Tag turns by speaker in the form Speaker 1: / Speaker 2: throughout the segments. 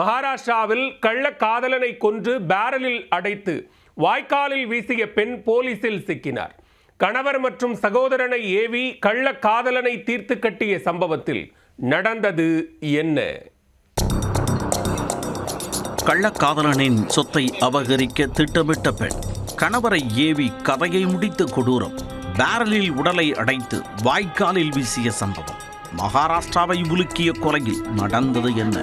Speaker 1: மகாராஷ்டிராவில் கள்ளக்காதலனை கொன்று பேரலில் அடைத்து வாய்க்காலில் வீசிய பெண் போலீசில் சிக்கினார். கணவர் மற்றும் சகோதரனை ஏவி கள்ளக்காதலனை தீர்த்து கட்டிய சம்பவத்தில் நடந்தது என்ன?
Speaker 2: கள்ளக்காதலனின் சொத்தை அபகரிக்க திட்டமிட்ட பெண், கணவரை ஏவி கதையை முடித்த கொடூரம், பேரலில் உடலை அடைத்து வாய்க்காலில் வீசிய சம்பவம். மகாராஷ்டிராவை உலுக்கிய கொலையில் நடந்தது என்ன?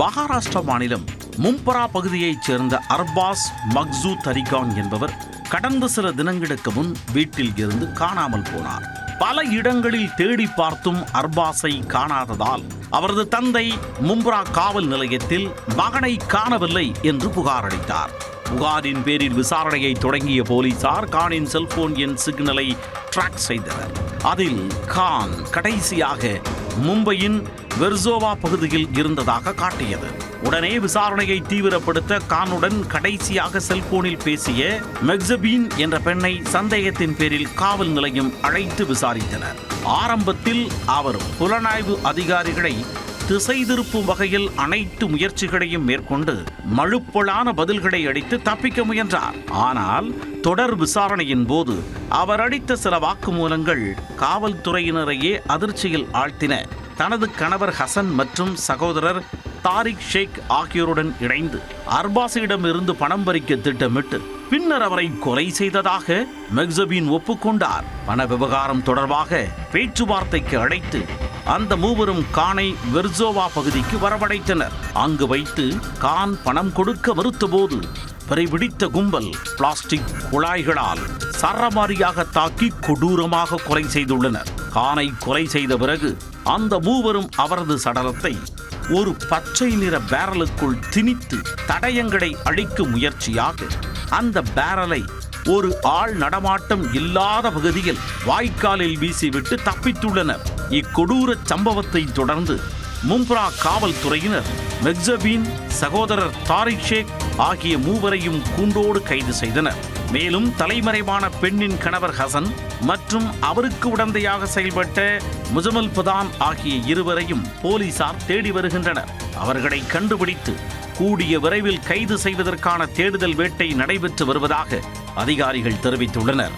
Speaker 2: மகாராஷ்டிரா மாநிலம் மும்பரா பகுதியைச் சேர்ந்த அர்பாஸ் மக்சூத் அரிகான் என்பவர் கடந்த சில தினங்களுக்கு முன் வீட்டில் இருந்து காணாமல் போனார். பல இடங்களில் தேடி பார்த்தும் அர்பாஸை காணாததால் அவரது தந்தை மும்பரா காவல் நிலையத்தில் மகனை காணவில்லை என்று புகார் அளித்தார். புகாரின் பேரில் விசாரணையை தொடங்கிய போலீசார் கானின் செல்போன் எண் சிக்னலை ட்ராக் செய்தனர். அதில் கான் கடைசியாக மும்பையின் வெர்சோவா பகுதியில் இருந்ததாக காட்டியது. உடனே விசாரணையை தீவிரப்படுத்த கானுடன் கடைசியாக செல்போனில் பேசிய மெக்ஸபீன் என்ற பெண்ணை சந்தேகத்தின் பேரில் காவல் நிலையம் அழைத்து விசாரித்தனர். ஆரம்பத்தில் அவர் புலனாய்வு அதிகாரிகளை திசை திருப்பும் வகையில் அனைத்து முயற்சிகளையும் மேற்கொண்டு மழுப்பலான பதில்களை அடித்து தப்பிக்க முயன்றார். ஆனால் தொடர் விசாரணையின் போது அவர் அளித்த சில வாக்குமூலங்கள் காவல்துறையினரையே அதிர்ச்சியில் ஆழ்த்தின. தனது கணவர் ஹசன் மற்றும் சகோதரர் தாரிக் ஷேக் ஆகியோருடன் இணைந்து அர்பாஸிடம் இருந்து பணம் பறிக்க திட்டமிட்டு பின்னர் அவரை கொலை செய்ததாக மெக்ஸபீன் ஒப்புக்கொண்டார். பண விவகாரம் தொடர்பாக பேச்சுவார்த்தைக்கு அழைத்து அந்த மூவரும் கானை வெர்சோவா பகுதிக்கு வரவழைத்தனர். அங்கு வைத்து கான் பணம் கொடுக்க மறுத்தபோது பிடித்த கும்பல் பிளாஸ்டிக் குழாய்களால் சரமாரியாக தாக்கி கொடூரமாக கொலை செய்துள்ளனர். கானை கொலை செய்த பிறகு அந்த மூவரும் அவரது சடலத்தை ஒரு பச்சை நிற பேரலுக்குள் திணித்து தடயங்களை அழிக்கும் முயற்சியாக அந்த பேரலை ஒரு ஆள் நடமாட்டம் இல்லாத பகுதியில் வாய்க்காலில் வீசிவிட்டு தப்பித்துள்ளனர். இக்கொடூர சம்பவத்தை தொடர்ந்து மும்பரா காவல்துறையினர் மெக்ஸபீன், சகோதரர் தாரிக் ஷேக் ஆகிய மூவரையும் கூண்டோடு கைது செய்தனர். மேலும் தலைமறைவான பெண்ணின் கணவர் ஹசன் மற்றும் அவருக்கு உடந்தையாக செயல்பட்ட முஜமல் பதான் ஆகிய இருவரையும் போலீசார் தேடி வருகின்றனர். அவர்களை கண்டுபிடித்து கூடிய விரைவில் கைது செய்வதற்கான தேடுதல் வேட்டை நடைபெற்று வருவதாக அதிகாரிகள் தெரிவித்துள்ளனர்.